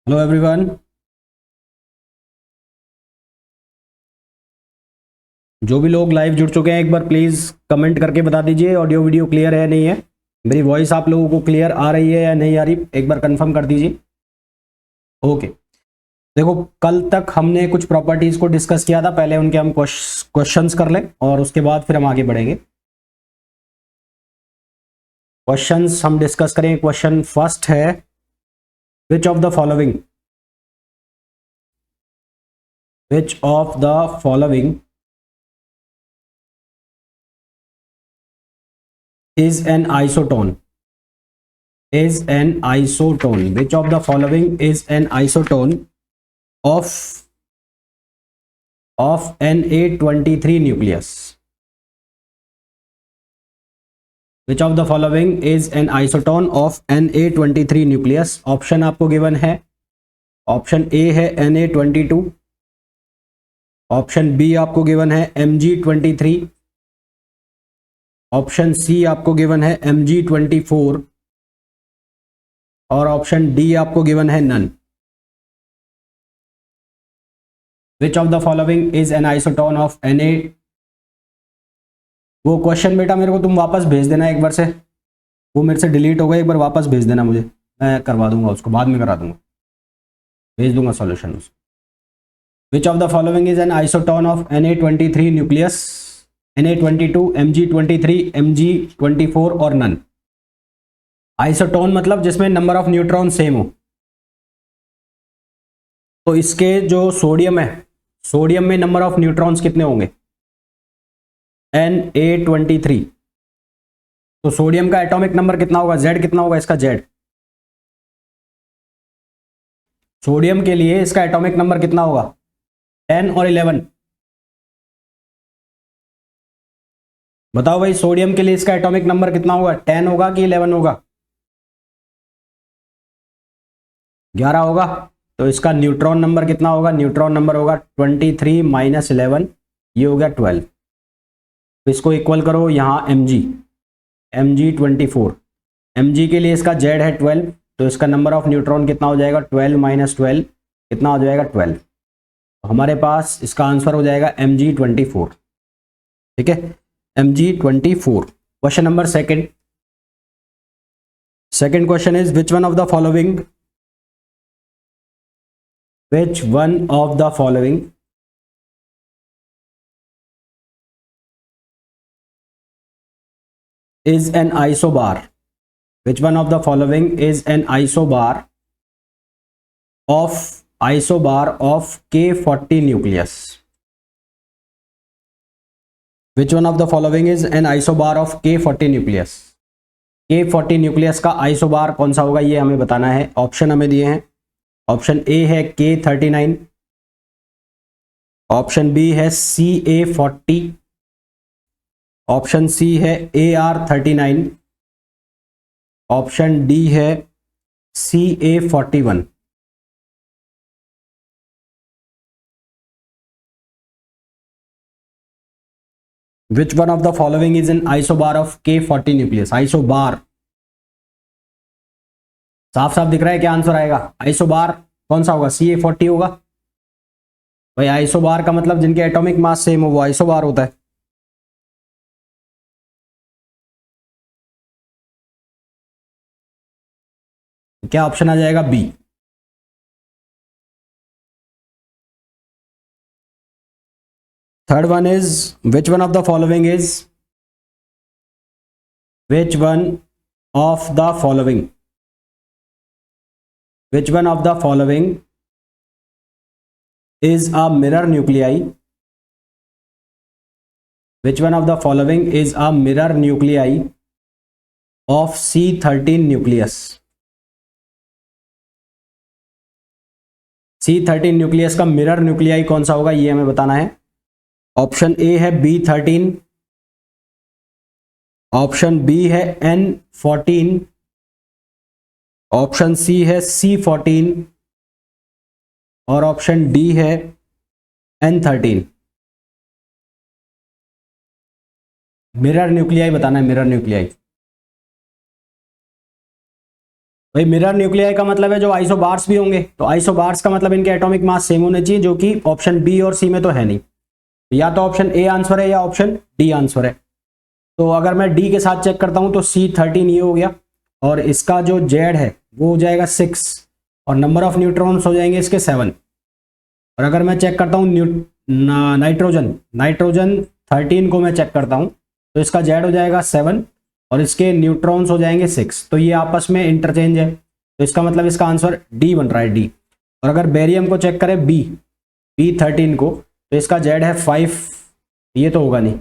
Hello everyone. जो भी लोग लाइव जुड़ चुके हैं एक बार प्लीज़ कमेंट करके बता दीजिए ऑडियो वीडियो क्लियर है नहीं है। मेरी वॉइस आप लोगों को क्लियर आ रही है या नहीं आ रही, एक बार कंफर्म कर दीजिए। ओके। देखो, कल तक हमने कुछ प्रॉपर्टीज़ को डिस्कस किया था, पहले उनके हम क्वेश्चंस कर लें और उसके बाद फिर हम आगे बढ़ेंगे। क्वेश्चंस हम डिस्कस करें। क्वेश्चन फर्स्ट है, विच of the following is an isotone which of the following is an isotone of Na23 nucleus? Which of the following is an isotone of Na23 nucleus? Option आपको given है। Option A है Na22, option B आपको given है Mg23, option C आपको given है Mg24 और option D आपको given है none. Which of the following is an isotone of Na? वो क्वेश्चन बेटा मेरे को तुम वापस भेज देना एक बार से, वो मेरे से डिलीट हो गया, एक बार वापस भेज देना मुझे, मैं करवा दूंगा उसको, बाद में करा दूंगा, भेज दूंगा सॉल्यूशन उसको। विच of the following is an isotone of Na23 nucleus? Na22, Mg23, Mg24 और नन। आइसोटोन मतलब जिसमें नंबर ऑफ न्यूट्रॉन सेम हो। तो इसके जो सोडियम है, सोडियम में नंबर ऑफ न्यूट्रॉन्स कितने होंगे? Na23। तो सोडियम का एटॉमिक नंबर कितना होगा? Z कितना होगा इसका? Z। सोडियम के लिए इसका एटॉमिक नंबर कितना होगा? 10 और 11। बताओ भाई, सोडियम के लिए इसका एटॉमिक नंबर कितना होगा? 10 होगा कि 11 होगा? 11 होगा। तो इसका न्यूट्रॉन नंबर कितना होगा? न्यूट्रॉन नंबर होगा 23 माइनस 11, ये हो गया 12। तो इसको इक्वल करो यहाँ Mg24। Mg के लिए इसका Z है 12, तो इसका नंबर ऑफ न्यूट्रॉन कितना हो जाएगा? 12 माइनस 12 कितना हो जाएगा? 12। तो हमारे पास इसका आंसर हो जाएगा Mg24। ठीक है, Mg24। Question number second question is which one of the following is an isobar? Which one of the following is an isobar of K40 nucleus? Which one of the following is an isobar of K40 nucleus? K40 nucleus का isobar कौन सा होगा, ये हमें बताना है। Option हमें दिए हैं। ऑप्शन ए है K39, ऑप्शन बी है CA40, ऑप्शन सी है AR39, ऑप्शन डी है CA41। Which one of the following is N isobar of K40 nucleus? Isobar साफ साफ दिख रहा है क्या आंसर आएगा? आइसोबार कौन सा होगा? CA40 होगा। भाई आइसोबार का मतलब जिनके एटॉमिक मास सेम हो वो आइसोबार होता है। क्या ऑप्शन आ जाएगा? B. Third one is which one of the following which one of the following is a mirror nuclei? Which one of the following is a mirror nuclei of C13 nucleus? C13 nucleus का mirror nuclei कौन सा होगा, ये हमें बताना है। Option A है B13, option B है N14, ऑप्शन सी है C14 और ऑप्शन डी है N13। मिरर न्यूक्लियाई बताना है, मिरर न्यूक्लियाई। भाई मिरर न्यूक्लियाई का मतलब है जो आइसोबार्स भी होंगे, तो आइसोबार्स का मतलब इनके एटॉमिक मास सेम होने चाहिए, जो कि ऑप्शन बी और सी में तो है नहीं। या तो ऑप्शन ए आंसर है या ऑप्शन डी आंसर है। तो अगर मैं डी के साथ चेक करता हूं तो C13 ये हो गया, और इसका जो जेड है वो हो जाएगा 6, और नंबर ऑफ न्यूट्रॉन्स हो जाएंगे इसके 7। और अगर मैं चेक करता हूँ नाइट्रोजन नाइट्रोजन 13 को मैं चेक करता हूँ तो इसका जेड हो जाएगा 7 और इसके न्यूट्रॉन्स हो जाएंगे 6। तो ये आपस में इंटरचेंज है, तो इसका मतलब इसका आंसर डी बन रहा है, डी। और अगर बेरियम को चेक करें B13 को, तो इसका जेड है 5, ये तो होगा नहीं।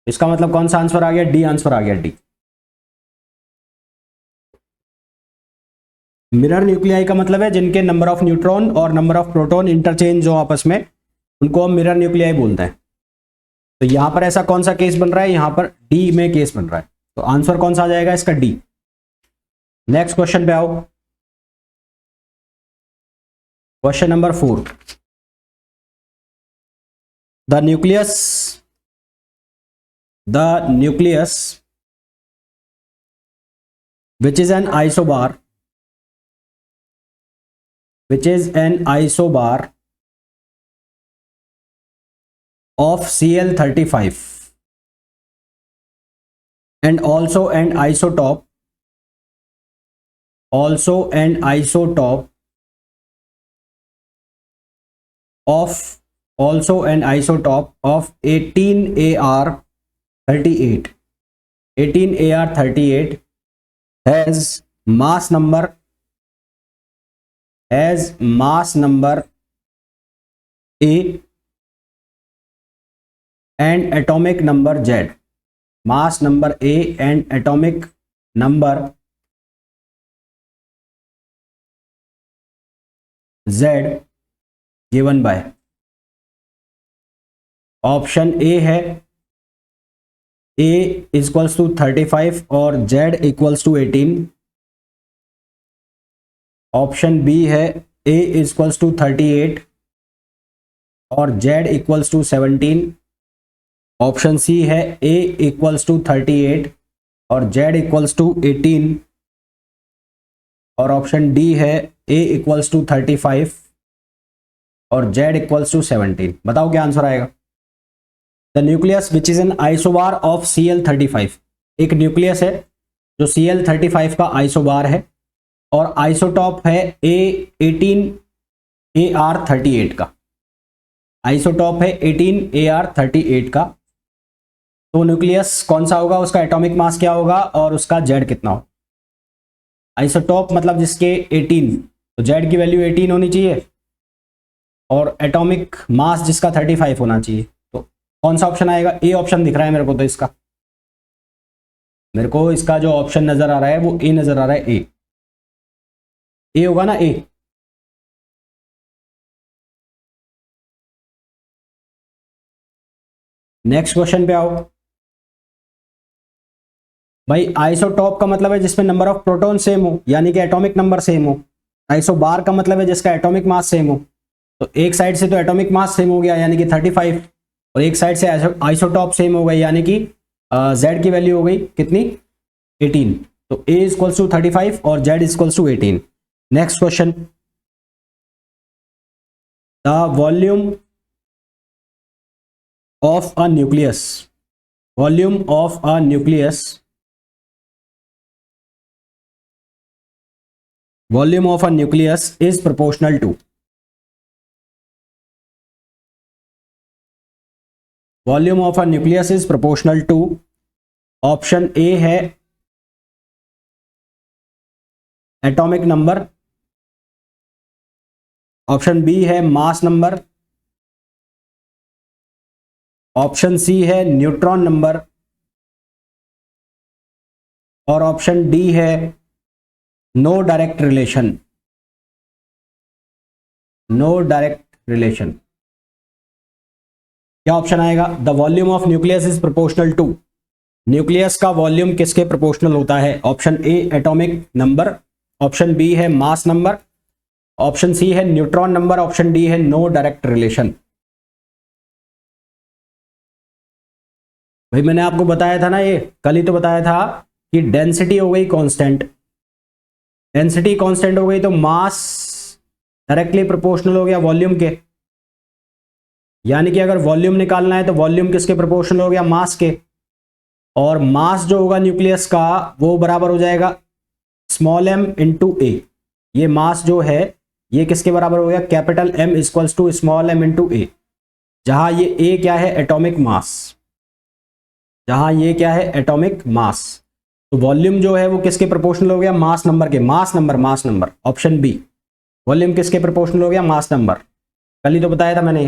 इसका मतलब कौन सा आंसर आ गया? डी आंसर आ गया, डी। मिरर न्यूक्लियाई का मतलब है जिनके नंबर ऑफ न्यूट्रॉन और नंबर ऑफ प्रोटॉन इंटरचेंज हो आपस में, उनको हम मिरर न्यूक्लियाई बोलते हैं। तो यहां पर ऐसा कौन सा केस बन रहा है? यहां पर डी में केस बन रहा है, तो आंसर कौन सा आ जाएगा इसका? डी। नेक्स्ट क्वेश्चन पे आओ, question number 4। The nucleus which is an isobar of Cl35 and also an isotope of 18Ar38. 18Ar38 has mass number A and atomic number Z. Mass number A and atomic number Z given by option A है A equals to 35 और Z equals to 18। Option B है A equals to 38 और Z equals to 17। Option C है A equals to 38 और Z equals to 18। और option D है A equals to 35 और Z equals to 17। बताओ क्या आंसर आएगा? The nucleus which is an isobar of Cl35। एक न्यूक्लियस है जो Cl35 का आइसोबार है और आइसोटॉप है A18Ar38 का। आइसोटॉप है 18Ar38 का। तो न्यूक्लियस कौन सा होगा, उसका एटॉमिक मास क्या होगा और उसका जेड कितना हो? आइसोटॉप मतलब जिसके 18, तो जेड की वैल्यू 18 होनी चाहिए और एटॉमिक मास जिसका 35 होना चाहिए। तो कौन सा ऑप्शन आएगा? ए ऑप्शन दिख रहा है मेरे को, तो मेरे को इसका जो ऑप्शन नजर आ रहा है वो ए नजर आ रहा है। ए होगा ना, ए। नेक्स्ट क्वेश्चन पे आओ भाई। आइसोटॉप का मतलब है जिसमें नंबर ऑफ प्रोटॉन सेम हो, यानी कि एटॉमिक नंबर सेम हो। आइसोबार का मतलब है जिसका एटॉमिक मास सेम हो। तो एक साइड से तो एटॉमिक मास सेम हो गया यानी कि 35, और एक साइड से आइसोटॉप सेम हो गई यानी कि जेड की वैल्यू हो गई कितनी? 18। तो ए इक्वल्स टू 35 और Z equals to 18। Next question, the volume of a nucleus is proportional to। Volume of a nucleus is proportional to. Option A है एटॉमिक नंबर, ऑप्शन बी है मास नंबर, ऑप्शन सी है neutron number और option D है no direct relation. क्या option आएगा? The volume of nucleus is proportional to. Nucleus का volume किसके proportional होता है? Option A atomic number, option B है मास नंबर, ऑप्शन सी है न्यूट्रॉन नंबर, ऑप्शन डी है नो डायरेक्ट रिलेशन। भाई मैंने आपको बताया था ना, ये कल ही तो बताया था कि डेंसिटी हो गई कांस्टेंट, डेंसिटी कांस्टेंट हो गई तो मास डायरेक्टली प्रोपोर्शनल हो गया वॉल्यूम के, यानी कि अगर वॉल्यूम निकालना है तो वॉल्यूम किसके प्रोपोर्शनल हो गया, मास के। और मास जो होगा न्यूक्लियस का वो बराबर हो जाएगा स्मॉल m इंटू ए। ये मास जो है ये किसके बराबर हो गया, capital M equals to small m into a, जहां ये A क्या है, एटॉमिक मास, जहां ये क्या है, एटॉमिक मास। तो वॉल्यूम जो है वो किसके प्रोपोर्शनल हो गया, मास नंबर के, mass number option B. Volume किसके प्रोपोर्शनल हो गया, मास नंबर। कल ही तो बताया था मैंने।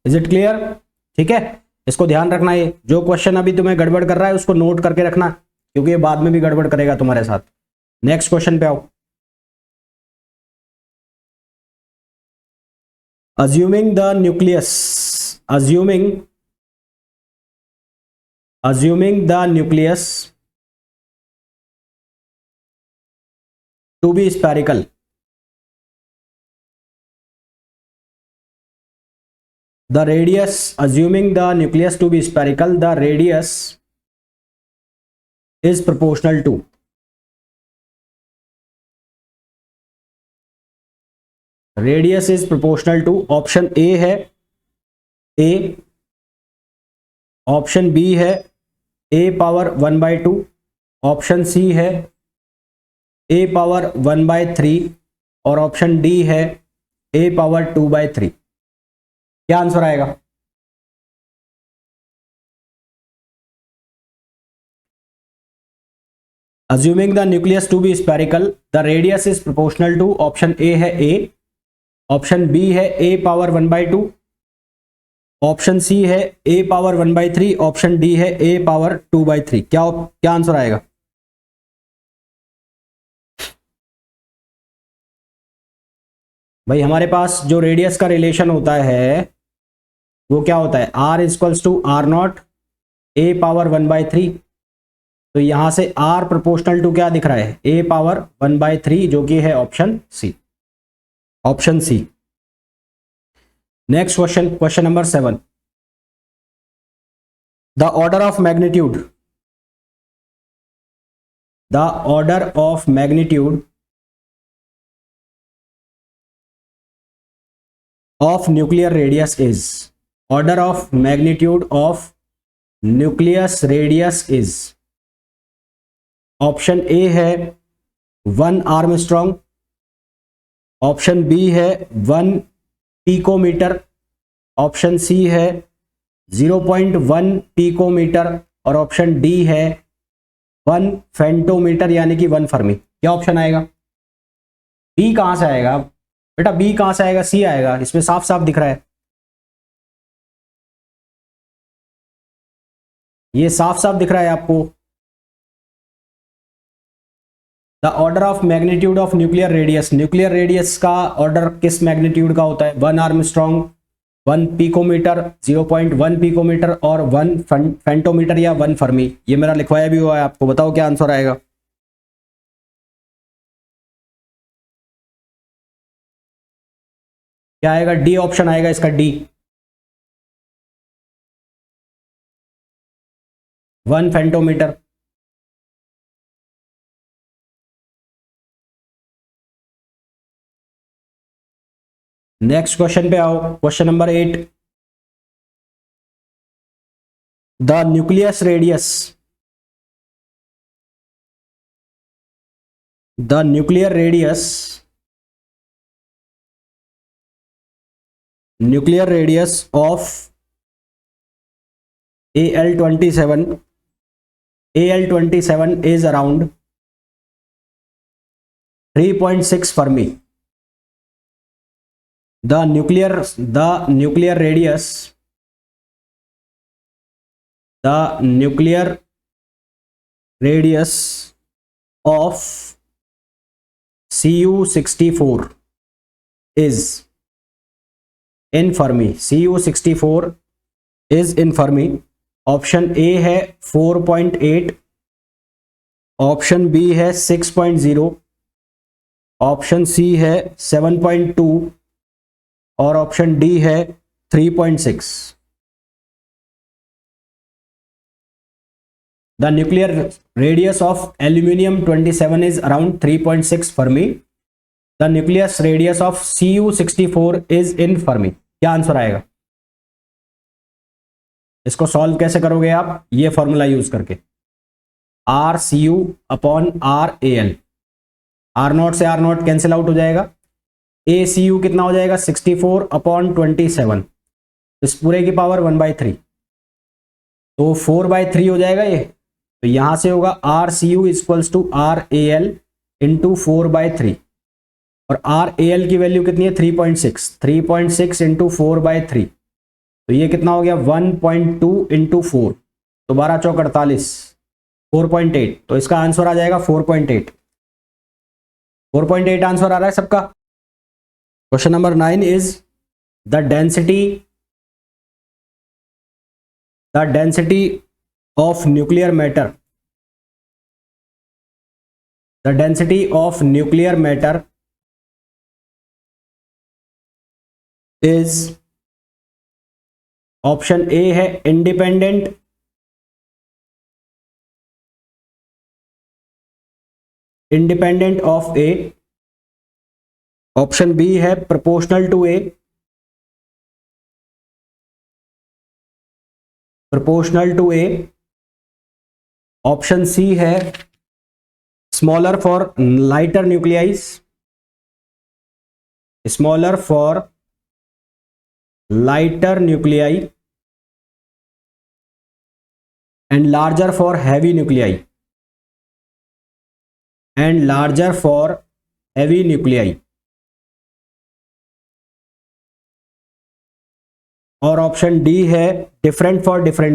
Is it clear? ठीक है, इसको ध्यान रखना, ये जो क्वेश्चन अभी तुम्हें गड़बड़ कर रहा है उसको नोट करके रखना, क्योंकि ये बाद में भी गड़बड़ करेगा तुम्हारे साथ। नेक्स्ट क्वेश्चन पे आओ। assuming the nucleus assuming the nucleus to be spherical, the radius, assuming the nucleus to be spherical, the radius is proportional to, radius is proportional to, option A है ए, ऑप्शन बी है a power 1/2, option C है a power 1/3 और option D है a power 2/3। क्या answer आएगा? assuming the nucleus to be spherical, the radius is proportional to, option A है a, option B है a power 1/2, option C है a power 1/3, option D है a power 2/3। क्या answer आएगा? भाई हमारे पास जो रेडियस का रिलेशन होता है वो क्या होता है, r equals to r0 a power 1/3। तो यहां से r प्रोपोर्शनल टू क्या दिख रहा है, a पावर 1/3, जो कि है option C, option C. Next question, question number 7, the order of magnitude, the order of magnitude of nuclear radius is, order of magnitude of nucleus radius is, option A है 1 Armstrong, option B है 1 picometre, option C है 0.1 picometre और option D है 1 फेंटोमीटर यानी कि 1 Fermi. क्या option आएगा? B कहां से आएगा बेटा, बी कहां से आएगा, सी आएगा, इसमें साफ साफ दिख रहा है, ये साफ साफ दिख रहा है आपको। The order of magnitude of nuclear radius, nuclear radius का ऑर्डर किस मैग्नीट्यूड का होता है, 1 आर्मस्ट्रॉन्ग, 1 पिकोमीटर, 0.1 पिकोमीटर और 1 फेंटोमीटर या 1 फर्मी। ये मेरा लिखवाया भी हुआ है आपको, बताओ क्या आंसर आएगा? क्या आएगा? डी ऑप्शन आएगा इसका, डी, 1 फेंटोमीटर। नेक्स्ट क्वेश्चन पे आओ, question number 8, the nucleus radius, the nuclear radius, nuclear radius of Al27, Al27 is around 3.6 Fermi. The nuclear radius, the nuclear radius of Cu64 is in Fermi. Cu64 is in Fermi. Option A है 4.8, option B है 6.0, option C है 7.2 और option D है 3.6। The nuclear radius of aluminium 27 is around 3.6 Fermi, the nucleus radius of Cu64 is in Fermi. क्या answer आएगा? इसको solve कैसे करोगे आप? ये फॉर्मूला यूज करके, RCu अपॉन RAL, R0 से R0 कैंसिल आउट हो जाएगा, ACu कितना हो जाएगा? 64 अपॉन 27, इस पूरे की पावर 1/3, तो 4/3 हो जाएगा ये। तो यहां से होगा RCu equals to RAL into 4/3, और RAL की वैल्यू कितनी है? 3.6 इंटू 4/3, तो ये कितना हो गया? 1.2 इंटू 4, तो 12 चौक 48, 4.8, तो इसका आंसर आ जाएगा 4.8। 4.8 आंसर आ रहा है सबका। Question number 9 is the density of nuclear matter, the density of nuclear matter is, option A है independent, of A, option B है proportional to A, option C है smaller for lighter nuclei, and larger for heavy nuclei, और option D है different for different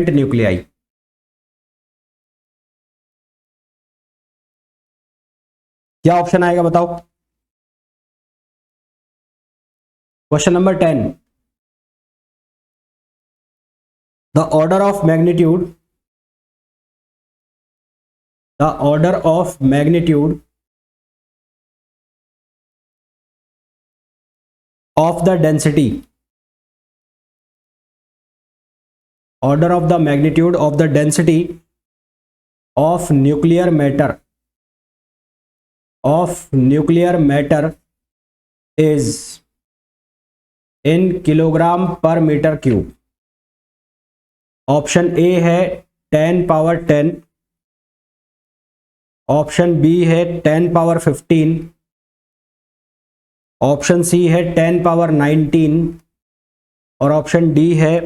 nuclei, क्या option आएगा बताओ? Question number 10, the order of magnitude of the density, of nuclear matter is in kilogram पर metre cube. Option A है 10 power 10, option B है 10 power 15, option C है 10 power 19, और option D है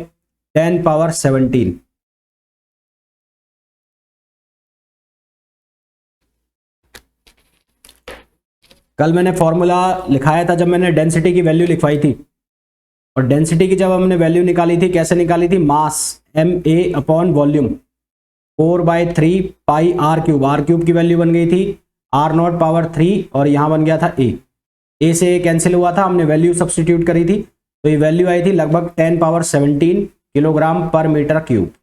10 power 17। कल मैंने फॉर्मूला लिखाया था जब मैंने डेंसिटी की वैल्यू लिखवाई थी, और डेंसिटी की जब हमने वैल्यू निकाली थी, कैसे निकाली थी? मास ma अपॉन वॉल्यूम 4/3 पाई r क्यूब की वैल्यू बन गई थी R0 पावर 3, और यहां बन गया था a से a कैंसिल हुआ था, हमने वैल्यू सब्स्टिट्यूट करी थी, तो ये वैल्यू आई थी लगभग 10 पावर 17 किलोग्राम पर मीटर क्यूब।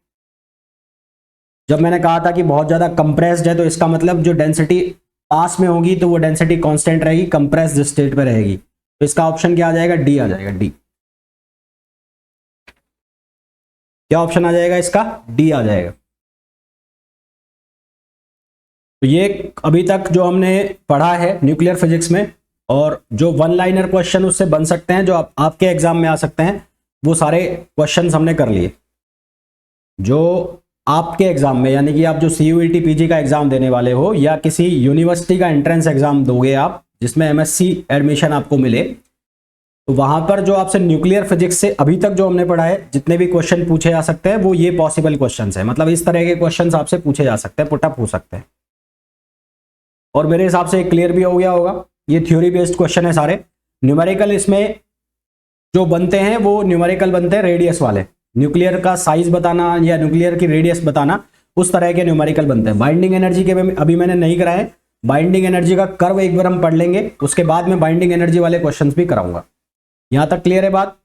जब मैंने कहा था कि बहुत ज्यादा कंप्रेस्ड है, तो इसका मतलब जो डेंसिटी पास में होगी तो वो डेंसिटी कांस्टेंट रहेगी, कंप्रेस्ड स्टेट पे रहेगी, तो इसका ऑप्शन क्या आ जाएगा? डी आ जाएगा, डी। क्या ऑप्शन आ जाएगा इसका? डी आ जाएगा। तो ये अभी तक जो हमने पढ़ा है न्यूक्लियर फिजिक्स में, और जो वन लाइनर क्वेश्चन उससे बन सकते हैं, जो आपके एग्जाम में आ सकते हैं, वो सारे क्वेश्चंस हमने कर लिए। जो आपके एग्जाम में, यानी कि आप जो CUET PG का एग्जाम देने वाले हो, या किसी यूनिवर्सिटी का एंट्रेंस एग्जाम दोगे आप, जिसमें MSc एडमिशन आपको मिले, तो वहां पर जो आपसे न्यूक्लियर फिजिक्स से अभी तक जो हमने पढ़ा है, जितने भी क्वेश्चन पूछे जा सकते हैं, वो ये पॉसिबल क्वेश्चंस हैं। मतलब इस तरह के क्वेश्चंस आपसे पूछे जा सकते हैं, पुटअप हो सकते हैं। और मेरे हिसाब से क्लियर भी हो गया होगा, ये थ्योरी बेस्ड क्वेश्चन है सारे। न्यूमेरिकल इसमें जो बनते हैं वो न्यूमेरिकल बनते हैं रेडियस वाले, न्यूक्लियर का साइज बताना या न्यूक्लियर की रेडियस बताना, उस तरह के न्यूमेरिकल बनते हैं। बाइंडिंग एनर्जी के अभी मैंने नहीं कराए, बाइंडिंग एनर्जी का कर्व एक बार हम पढ़ लेंगे, उसके बाद में बाइंडिंग एनर्जी वाले क्वेश्चंस भी कराऊंगा। यहां तक क्लियर है बात?